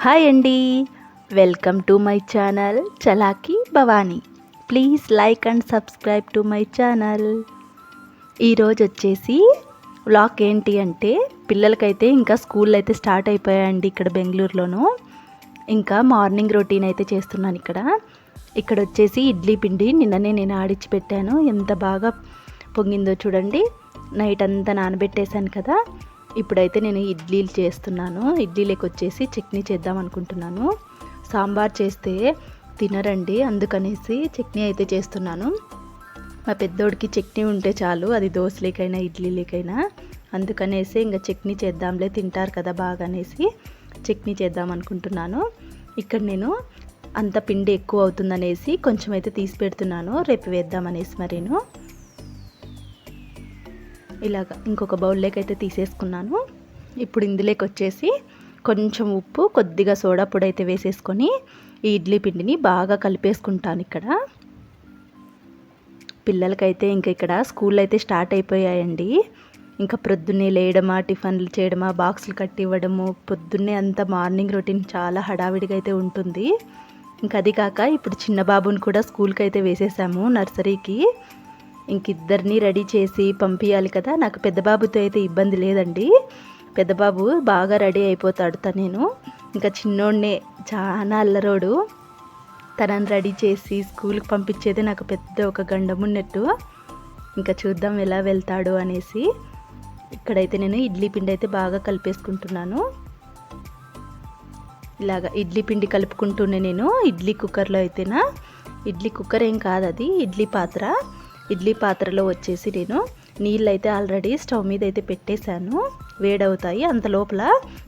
Hi అండి, welcome to my channel Chalaki Bhavani. Please like and subscribe to my channel. ఈరోజు వచ్చేసి vlog ఏంటి అంటే, పిల్లలకైతే ఇంకా స్కూల్ అయితే స్టార్ట్ అయిపోయాయండి ఇక్కడ బెంగళూరులోను. ఇంకా మార్నింగ్ రొటీన్ అయితే చేస్తున్నాను ఇక్కడ వచ్చేసి ఇడ్లీ పిండి నిన్ననే నేను ఆడిచ్చి పెట్టాను. ఎంత బాగా పొంగిందో చూడండి. నైట్ అంతా నానబెట్టేశాను కదా. ఇప్పుడైతే నేను ఇడ్లీలు చేస్తున్నాను. ఇడ్లీలకు వచ్చేసి చట్నీ చేద్దాం అనుకుంటున్నాను. సాంబార్ చేస్తే తినరండి, అందుకనేసి చట్నీ అయితే చేస్తున్నాను. మా పెద్దోడికి చట్నీ ఉంటే చాలు, అది దోశలేకైనా ఇడ్లీలేకైనా. అందుకనేసి ఇంకా చట్నీ చేద్దాంలే, తింటారు కదా బాగా అనేసి చట్నీ చేద్దాం అనుకుంటున్నాను. ఇక్కడ నేను అంత పిండి ఎక్కువ అవుతుందనేసి కొంచెం అయితే తీసి పెడుతున్నాను, రేపు వేద్దామనేసి. మరీను ఇలాగ ఇంకొక బౌల్లోకి అయితే తీసేసుకున్నాను. ఇప్పుడు ఇందులోకి వచ్చేసి కొంచెం ఉప్పు, కొద్దిగా సోడా పొడి అయితే వేసేసుకొని ఈ ఇడ్లీ పిండిని బాగా కలిపేసుకుంటాను. ఇక్కడ పిల్లలకైతే ఇంకా ఇక్కడ స్కూల్ అయితే స్టార్ట్ అయిపోయాయండి. ఇంకా ప్రొద్దున్నే లేయడమా, టిఫిన్లు చేయడమా, బాక్సులు కట్టి ఇవ్వడము, పొద్దున్నే అంతా మార్నింగ్ రొటీన్ చాలా హడావిడిగా అయితే ఉంటుంది. ఇంకా అది కాక ఇప్పుడు చిన్న బాబుని కూడా స్కూల్కి అయితే వేసేసాము, నర్సరీకి. ఇంకిద్దరిని రెడీ చేసి పంపించాలి కదా. నాకు పెద్ద బాబుతో అయితే ఇబ్బంది లేదండి, పెద్ద బాబు బాగా రెడీ అయిపోతాడు. తనేను ఇంకా చిన్నోడినే చాలా అల్లరోడు, తనని రెడీ చేసి స్కూల్కి పంపించేది నాకు పెద్ద ఒక గండమున్నట్టు. ఇంకా చూద్దాం ఎలా వెళ్తాడు అనేసి. ఇక్కడైతే నేను ఇడ్లీ పిండి అయితే బాగా కలిపేసుకుంటున్నాను. ఇలాగ ఇడ్లీ పిండి కలుపుకుంటూనే నేను ఇడ్లీ కుక్కర్లో అయితేనా, ఇడ్లీ కుక్కర్ ఏం కాదు అది, ఇడ్లీ పాత్ర. ఇడ్లీ పాత్రలో వచ్చేసి నేను నీళ్ళు అయితే ఆల్రెడీ స్టవ్ మీద అయితే పెట్టేశాను, వేడవుతాయి. అంత లోపల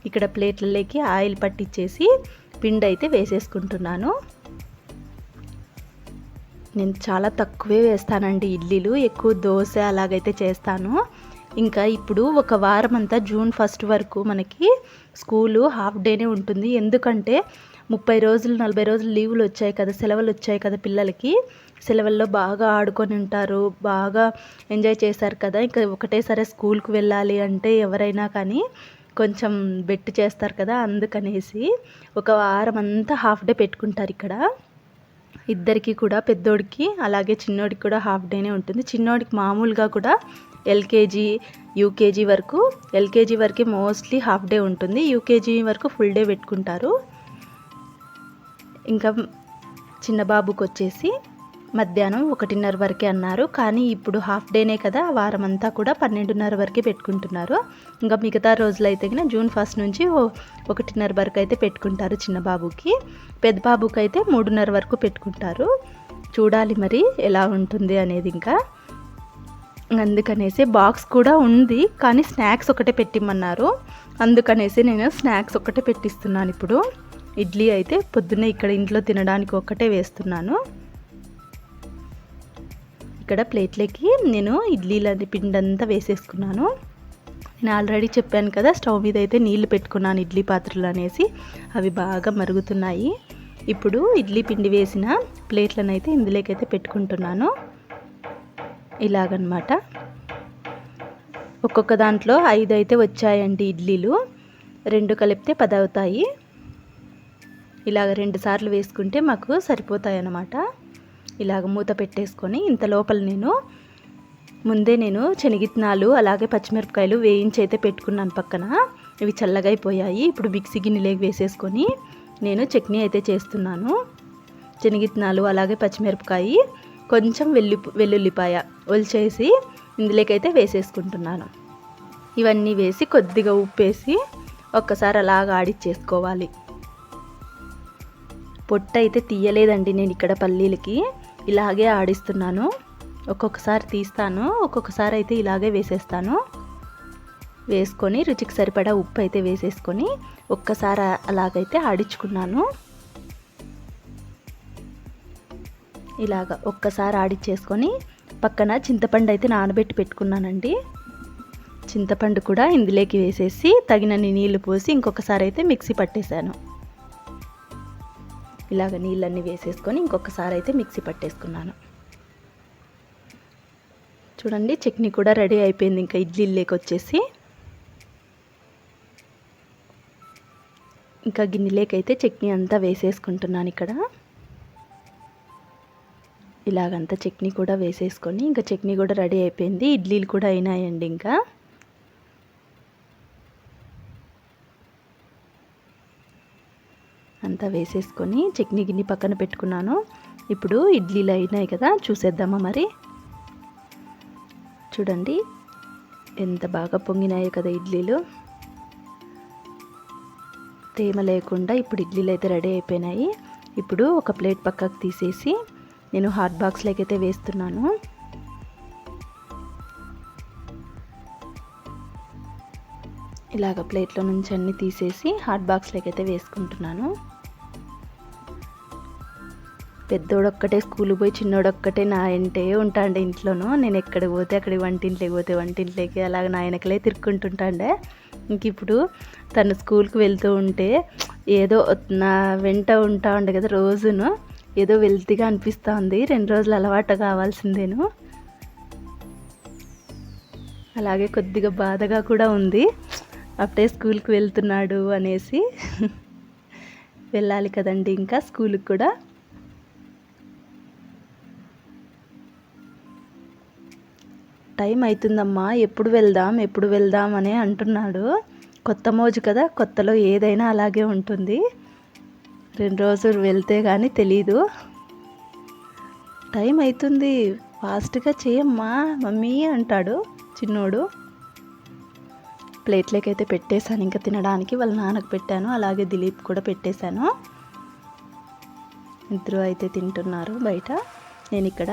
ఇక్కడ ప్లేట్లలోకి ఆయిల్ పట్టించేసి పిండి అయితే వేసేసుకుంటున్నాను. నేను చాలా తక్కువే వేస్తానండి ఇడ్లీలు, ఎక్కువ దోశ అలాగైతే చేస్తాను. ఇంకా ఇప్పుడు ఒక వారం అంతా జూన్ 1 వరకు మనకి స్కూలు హాఫ్ డేనే ఉంటుంది. ఎందుకంటే 30 రోజులు 40 రోజులు లీవులు వచ్చాయి కదా, సెలవులు వచ్చాయి కదా పిల్లలకి. సెలవుల్లో బాగా ఆడుకొని ఉంటారు, బాగా ఎంజాయ్ చేశారు కదా. ఇంకా ఒకటేసారి స్కూల్కి వెళ్ళాలి అంటే ఎవరైనా కానీ కొంచెం బెట్టు చేస్తారు కదా. అందుకనేసి ఒక వారం అంతా హాఫ్ డే పెట్టుకుంటారు ఇక్కడ. ఇద్దరికి కూడా, పెద్దోడికి అలాగే చిన్నోడికి కూడా హాఫ్ డేనే ఉంటుంది. చిన్నోడికి మామూలుగా కూడా ఎల్కేజీ యూకేజీ వరకు, ఎల్కేజీ వరకే మోస్ట్లీ హాఫ్ డే ఉంటుంది, యూకేజీ వరకు ఫుల్ డే పెట్టుకుంటారు. ఇంకా చిన్న బాబుకి వచ్చేసి మధ్యాహ్నం 1:30 వరకే అన్నారు, కానీ ఇప్పుడు హాఫ్ డేనే కదా, వారం అంతా కూడా 12:30 వరకే పెట్టుకుంటున్నారు. ఇంకా మిగతా రోజులు అయితే కన్నా జూన్ 1 నుంచి 1:30 వరకు అయితే పెట్టుకుంటారు చిన్న బాబుకి. పెద్ద బాబుకి అయితే 3:30 వరకు పెట్టుకుంటారు. చూడాలి మరి ఎలా ఉంటుంది అనేది. ఇంకా అందుకనేసి బాక్స్ కూడా ఉంది, కానీ స్నాక్స్ ఒకటే పెట్టిమ్మన్నారు. అందుకనేసి నేను స్నాక్స్ ఒకటే పెట్టిస్తున్నాను. ఇప్పుడు ఇడ్లీ అయితే పొద్దున్నే ఇక్కడ ఇంట్లో తినడానికి ఒక్కటే వేస్తున్నాను. ఇక్కడ ప్లేట్లకి నేను ఇడ్లీలని పిండి అంతా వేసేసుకున్నాను. నేను ఆల్రెడీ చెప్పాను కదా, స్టవ్ మీద అయితే నీళ్లు పెట్టుకున్నాను ఇడ్లీ పాత్రలు అనేసి, అవి బాగా మరుగుతున్నాయి. ఇప్పుడు ఇడ్లీ పిండి వేసిన ప్లేట్లను అయితే ఇందులోకైతే పెట్టుకుంటున్నాను. ఇలాగనమాట ఒక్కొక్క దాంట్లో 5 అయితే వచ్చాయండి ఇడ్లీలు, 2 కలిపితే 10 అవుతాయి. ఇలాగ 2 సార్లు వేసుకుంటే మాకు సరిపోతాయి అన్నమాట. ఇలాగ మూత పెట్టేసుకొని ఇంత లోపల ముందే నేను శనగిత్తనాలు అలాగే పచ్చిమిరపకాయలు వేయించి అయితే పెట్టుకున్నాను పక్కన. ఇవి చల్లగా అయిపోయాయి. ఇప్పుడు మిక్సీ గిన్నెలోకి వేసేసుకొని నేను చట్నీ అయితే చేస్తున్నాను. శనగిత్తనాలు అలాగే పచ్చిమిరపకాయ, కొంచెం వెల్లుల్లిపాయ ఒలిచేసి ఇందులోకైతే వేసేసుకుంటున్నాను. ఇవన్నీ వేసి కొద్దిగా ఉప్పు వేసి ఒక్కసారి అలాగ ఆడిచ్చేసుకోవాలి. పొట్టు అయితే తీయలేదండి నేను ఇక్కడ పల్లీలకి, ఇలాగే ఆడిస్తున్నాను. ఒక్కొక్కసారి తీస్తాను, ఒక్కొక్కసారి అయితే ఇలాగే వేసేస్తాను. వేసుకొని రుచికి సరిపడా ఉప్పు అయితే వేసేసుకొని ఒక్కసారి అలాగైతే ఆడించుకున్నాను. ఇలాగ ఒక్కసారి ఆడిచ్చేసుకొని పక్కన చింతపండు అయితే నానబెట్టి పెట్టుకున్నానండి. చింతపండు కూడా ఇందులోకి వేసేసి తగినన్ని నీళ్లు పోసి ఇంకొకసారి అయితే మిక్సీ పట్టేశాను. ఇలాగ నీళ్ళన్నీ వేసేసుకొని ఇంకొకసారి అయితే మిక్సీ పట్టేసుకున్నాను. చూడండి చట్నీ కూడా రెడీ అయిపోయింది. ఇంకా ఇడ్లీలోకి వచ్చేసి ఇంకా గిన్నెలేకైతే చట్నీ అంతా వేసేసుకుంటున్నాను ఇక్కడ. ఇలాగంతా చట్నీ కూడా వేసేసుకొని ఇంకా చట్నీ కూడా రెడీ అయిపోయింది. ఇడ్లీలు కూడా అయినాయండి. ఇంకా అంతా వేసేసుకొని చట్నీ గిన్నె పక్కన పెట్టుకున్నాను. ఇప్పుడు ఇడ్లీలు అయినాయి కదా, చూసేద్దామా మరి. చూడండి ఎంత బాగా పొంగినాయో కదా ఇడ్లీలు. తేమ లేకుండా ఇప్పుడు ఇడ్లీలు అయితే రెడీ అయిపోయినాయి. ఇప్పుడు ఒక ప్లేట్ పక్కకు తీసేసి నేను హాట్ బాక్స్లోకి అయితే వేస్తున్నాను. ఇలాగ ప్లేట్లో నుంచి అన్నీ తీసేసి హాట్ బాక్స్లోకి అయితే వేసుకుంటున్నాను. పెద్దోడొక్కటే స్కూల్కి పోయి చిన్నోడొక్కటే నా ఇంటే ఉంటాండే ఇంట్లోనూ. నేను ఎక్కడికి పోతే అక్కడికి వంటింట్లోకి పోతే వంటింట్లోకి అలాగ నా వెనకలే తిరుక్కుంటుంటాండే. ఇంక ఇప్పుడు తను స్కూల్కి వెళ్తూ ఉంటే ఏదో నా వెంట ఉంటా ఉండే కదా రోజును, ఏదో వెల్తీగా అనిపిస్తూ ఉంది. 2 రోజులు అలవాటు కావాల్సిందేను. అలాగే కొద్దిగా బాధగా కూడా ఉంది, అప్పుడే స్కూల్కి వెళ్తున్నాడు అనేసి. వెళ్ళాలి కదండి ఇంకా స్కూల్కి కూడా. టైం అవుతుందమ్మా, ఎప్పుడు వెళ్దాం అని అంటున్నాడు. కొత్త మోజు కదా, కొత్తలో ఏదైనా అలాగే ఉంటుంది. 2 రోజులు వెళ్తే కానీ తెలీదు. టైం అవుతుంది, ఫాస్ట్గా చేయమ్మా మమ్మీ అంటాడు చిన్నోడు. ప్లేట్లోకి అయితే పెట్టేశాను ఇంకా తినడానికి. వాళ్ళ నాన్నకు పెట్టాను, అలాగే దిలీప్ కూడా పెట్టేశాను. ఇద్దరు అయితే తింటున్నారు బయట. నేను ఇక్కడ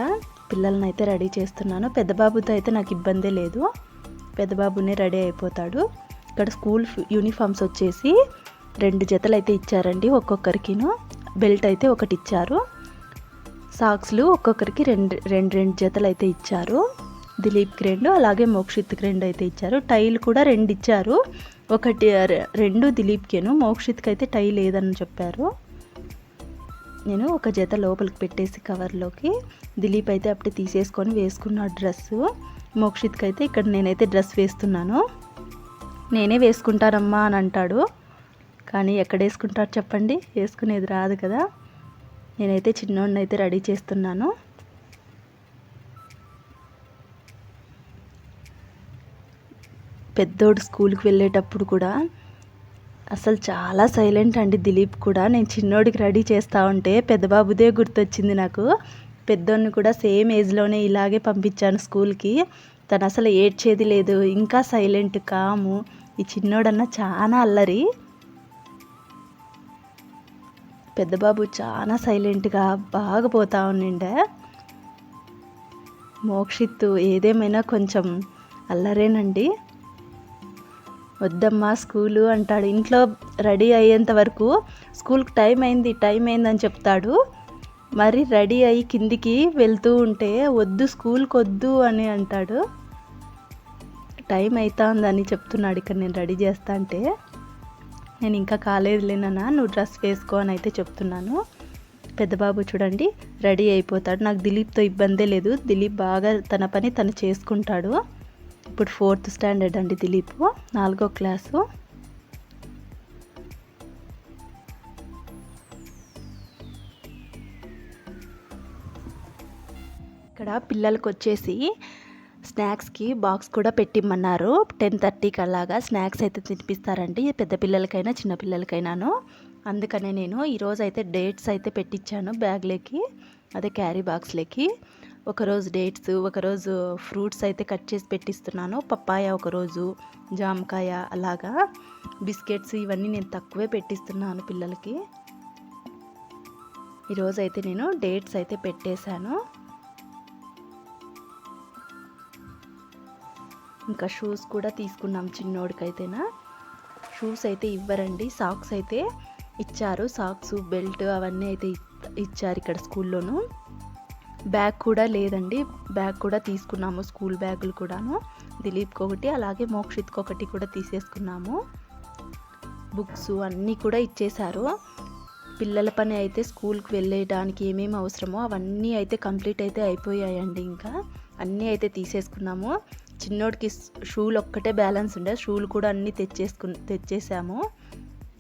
పిల్లల్ని అయితే రెడీ చేస్తున్నాను. పెద్ద బాబుతో అయితే నాకు ఇబ్బందే లేదు, పెద్ద బాబునే రెడీ అయిపోతాడు. ఇక్కడ స్కూల్ యూనిఫామ్స్ వచ్చేసి 2 జతలు అయితే ఇచ్చారండి ఒక్కొక్కరికిను. బెల్ట్ అయితే ఒకటి ఇచ్చారు. సాక్స్లు ఒక్కొక్కరికి రెండు జతలు అయితే ఇచ్చారు. దిలీప్కి 2, అలాగే మోక్షిత్కి 2 అయితే ఇచ్చారు. టైల్ కూడా 2 ఇచ్చారు. 2 దిలీప్కేను, మోక్షిత్కి అయితే టై లేదని చెప్పారు. నేను ఒక జత లోపలికి పెట్టేసి కవర్లోకి, దిలీప్ అయితే అప్పుడే తీసేసుకొని వేసుకున్నాడు డ్రెస్సు. మోక్షిత్కి అయితే ఇక్కడ నేనైతే డ్రెస్ వేస్తున్నాను. నేనే వేసుకుంటానమ్మా అని అంటాడు, కానీ ఎక్కడ వేసుకుంటాడు చెప్పండి, వేసుకునేది రాదు కదా. నేనైతే చిన్నోడిని అయితే రెడీ చేస్తున్నాను. పెద్దోడు స్కూల్కి వెళ్ళేటప్పుడు కూడా అసలు చాలా సైలెంట్ అండి దిలీప్ కూడా. నేను చిన్నోడికి రెడీ చేస్తూ ఉంటే పెద్దబాబుదే గుర్తొచ్చింది నాకు. పెద్దోడిని కూడా సేమ్ ఏజ్లోనే ఇలాగే పంపించాను స్కూల్కి. తను అసలు ఏడ్చేది లేదు, ఇంకా సైలెంట్ కాము. ఈ చిన్నోడన్నా చాలా అల్లరి. పెద్దబాబు చాలా సైలెంట్గా బాగా పోతా ఉండే. మోక్షిత్ ఏదేమైనా కొంచెం అల్లరేనండి. వద్దమ్మా స్కూలు అంటాడు. ఇంట్లో రెడీ అయ్యేంత వరకు స్కూల్కి టైం అయింది అని చెప్తాడు. మరి రెడీ అయ్యి కిందికి వెళ్తూ ఉంటే వద్దు స్కూల్కి వద్దు అని అంటాడు. టైం అవుతుందని చెప్తున్నాడు ఇక్కడ నేను రెడీ చేస్తా అంటే. నేను ఇంకా కాలేదులేనా, నువ్వు డ్రెస్ వేసుకో అని అయితే చెప్తున్నాను. పెద్దబాబు చూడండి రెడీ అయిపోతాడు. నాకు దిలీప్తో ఇబ్బందే లేదు, దిలీప్ బాగా తన పని తను చేసుకుంటాడు. ఇప్పుడు 4th స్టాండర్డ్ అండి దిలీప్, 4వ క్లాసు. ఇక్కడ పిల్లలకు వచ్చేసి స్నాక్స్కి బాక్స్ కూడా పెట్టిమ్మన్నారు. 10:30కి అలాగా స్నాక్స్ అయితే తినిపిస్తారండి, పెద్ద పిల్లలకైనా చిన్న పిల్లలకైనాను. అందుకనే నేను ఈరోజు అయితే డేట్స్ అయితే పెట్టించాను బ్యాగ్లోకి, అదే క్యారీ బాక్స్లోకి. ఒకరోజు డేట్స్, ఒకరోజు ఫ్రూట్స్ అయితే కట్ చేసి పెట్టిస్తున్నాను. పప్పాయ ఒకరోజు, జామకాయ, అలాగా బిస్కెట్స్ ఇవన్నీ నేను తక్కువే పెట్టిస్తున్నాను పిల్లలకి. ఈరోజు అయితే నేను డేట్స్ అయితే పెట్టేశాను. ఇంకా షూస్ కూడా తీసుకున్నాం చిన్నోడికైతేనా. షూస్ అయితే ఇవ్వరండి, సాక్స్ అయితే ఇచ్చారు. సాక్స్, బెల్ట్ అవన్నీ అయితే ఇచ్చారు ఇక్కడ స్కూల్లోను. బ్యాగ్ కూడా లేదండి, బ్యాగ్ కూడా తీసుకున్నాము, స్కూల్ బ్యాగులు కూడాను. దిలీప్కి ఒకటి, అలాగే మోక్షిత్కి ఒకటి కూడా తీసేసుకున్నాము. బుక్స్ అన్నీ కూడా ఇచ్చేశారు. పిల్లల పని అయితే స్కూల్కి వెళ్ళేయడానికి ఏమేమి అవసరమో అవన్నీ అయితే కంప్లీట్ అయితే అయిపోయాయండి. ఇంకా అన్నీ అయితే తీసేసుకున్నాము. చిన్నోడికి షూలు ఒక్కటే బ్యాలెన్స్ ఉండే, షూలు కూడా అన్నీ తెచ్చేసాము.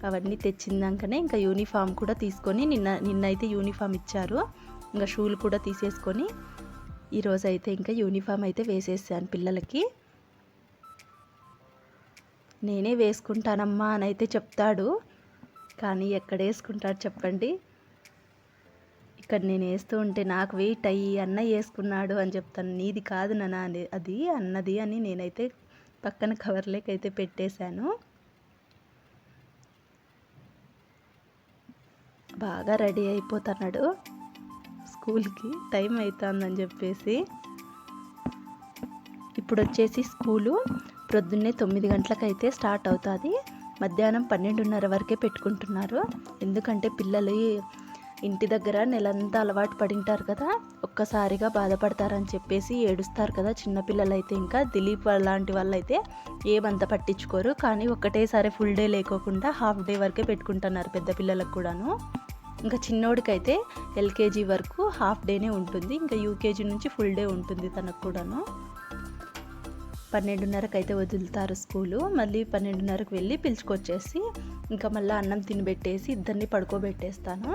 అవన్నీ తెచ్చిందాకనే ఇంకా యూనిఫామ్ కూడా తీసుకొని నిన్నైతే యూనిఫామ్ ఇచ్చారు. ఇంకా షూలు కూడా తీసేసుకొని ఈరోజు అయితే ఇంకా యూనిఫామ్ అయితే వేసేసాను పిల్లలకి. నేనే వేసుకుంటానమ్మా అని అయితే చెప్తాడు, కానీ ఎక్కడ వేసుకుంటాడు చెప్పండి. ఇక్కడ నేను వేస్తూ ఉంటే నాకు వెయిట్ అయ్యి అన్న వేసుకున్నాడు అని చెప్తాను. నీది కాదు నాన్న అది అన్నది అని నేనైతే పక్కన కవర్లేకైతే పెట్టేశాను. బాగా రెడీ అయిపోతున్నాడు స్కూల్కి, టైం అవుతుందని చెప్పేసి. ఇప్పుడు వచ్చేసి స్కూలు ప్రొద్దున్నే 9 గంటలకైతే స్టార్ట్ అవుతుంది. మధ్యాహ్నం 12:30 వరకే పెట్టుకుంటున్నారు. ఎందుకంటే పిల్లలు ఇంటి దగ్గర నెలంతా అలవాటు పడింటారు కదా, ఒక్కసారిగా బాధపడతారని చెప్పేసి ఏడుస్తారు కదా చిన్నపిల్లలు అయితే. ఇంకా దిలీప్ లాంటి వాళ్ళు అయితే ఏమంత పట్టించుకోరు, కానీ ఒక్కటేసారి ఫుల్ డే లేకోకుండా హాఫ్ డే వరకే పెట్టుకుంటున్నారు పెద్ద పిల్లలకు కూడాను. ఇంకా చిన్నోడికైతే ఎల్కేజీ వరకు హాఫ్ డేనే ఉంటుంది, ఇంకా యూకేజీ నుంచి ఫుల్ డే ఉంటుంది తనకు కూడాను. 12:30కి అయితే వదులుతారు స్కూలు. మళ్ళీ 12:30కి వెళ్ళి పిలుచుకొచ్చేసి ఇంకా మళ్ళీ అన్నం తినిబెట్టేసి ఇద్దరిని పడుకోబెట్టేస్తాను.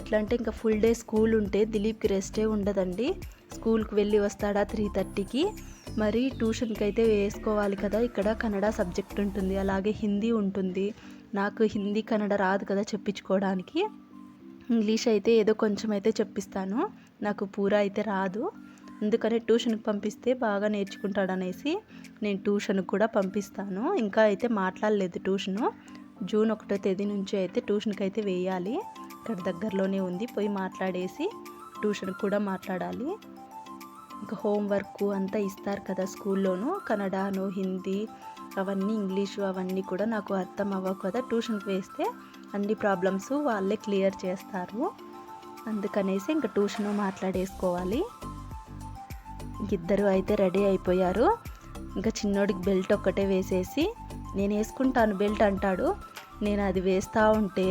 ఎట్లా అంటే ఇంకా ఫుల్ డే స్కూల్ ఉంటే దిలీప్కి రెస్టే ఉండదండి. స్కూల్కి వెళ్ళి వస్తాడా 3:30కి. మరి ట్యూషన్కి అయితే వేసుకోవాలి కదా, ఇక్కడ కన్నడ సబ్జెక్ట్ ఉంటుంది, అలాగే హిందీ ఉంటుంది. నాకు హిందీ కన్నడ రాదు కదా చెప్పించుకోవడానికి. ఇంగ్లీష్ అయితే ఏదో కొంచెం అయితే చెప్పిస్తాను, నాకు పూరా అయితే రాదు. అందుకనే ట్యూషన్కి పంపిస్తే బాగా నేర్చుకుంటాడనేసి నేను ట్యూషన్కి కూడా పంపిస్తాను. ఇంకా అయితే మాట్లాడలేదు ట్యూషను. జూన్ 1వ తేదీ నుంచి అయితే ట్యూషన్కి అయితే వేయాలి. ఇక్కడ దగ్గరలోనే ఉంది, పోయి మాట్లాడేసి ట్యూషన్కి కూడా మాట్లాడాలి. ఇంకా హోంవర్క్ అంతా ఇస్తారు కదా స్కూల్లోనూ, కన్నడను హిందీ అవన్నీ ఇంగ్లీషు అవన్నీ కూడా నాకు అర్థం అవ్వవు కదా. ట్యూషన్కి వేస్తే అన్ని ప్రాబ్లమ్స్ వాళ్ళే క్లియర్ చేస్తారు. అందుకనేసి ఇంకా ట్యూషను మాట్లాడేసుకోవాలి. ఇద్దరు అయితే రెడీ అయిపోయారు. ఇంకా చిన్నోడికి బెల్ట్ ఒక్కటే వేసేసి నేను వేసుకుంటాను బెల్ట్ అంటాడు. నేను అది వేస్తూ ఉంటే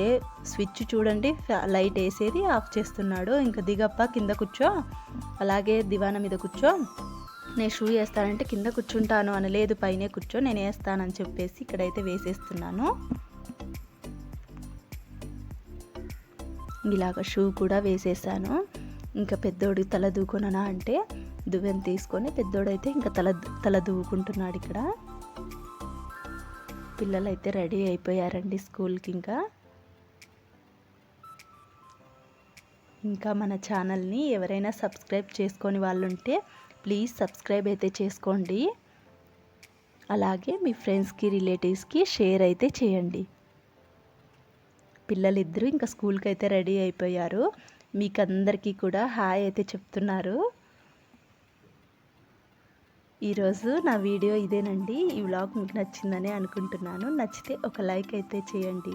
స్విచ్ చూడండి లైట్ వేసేది ఆఫ్ చేస్తున్నాడు. ఇంకా దిగప్ప కింద కూర్చో, అలాగే దివానా మీద కూర్చో, నేను షూ వేస్తానంటే కింద కూర్చుంటాను అనలేదు, పైనే కూర్చో నేను వేస్తానని చెప్పేసి ఇక్కడైతే వేసేస్తున్నాను. ఇలాగ షూ కూడా వేసేసాను. ఇంకా పెద్దోడు తల దూకుననా అంటే దువ్వెన తీసుకొని పెద్దోడైతే ఇంకా తల దూకుంటున్నాడు. ఇక్కడ పిల్లలైతే రెడీ అయిపోయారండి స్కూల్కి. ఇంకా మన ఛానల్ని ఎవరైనా సబ్స్క్రైబ్ చేసుకొని వాళ్ళు ఉంటే ప్లీజ్ సబ్స్క్రైబ్ అయితే చేసుకోండి. అలాగే మీ ఫ్రెండ్స్కి రిలేటివ్స్కి షేర్ అయితే చేయండి. పిల్లలిద్దరూ ఇంకా స్కూల్కి అయితే రెడీ అయిపోయారు. మీకు అందరికీ కూడా హాయ్ అయితే చెప్తున్నారు. ఈరోజు నా వీడియో ఇదేనండి. ఈ వ్లాగ్ మీకు నచ్చిందని అనుకుంటున్నాను. నచ్చితే ఒక లైక్ అయితే చేయండి.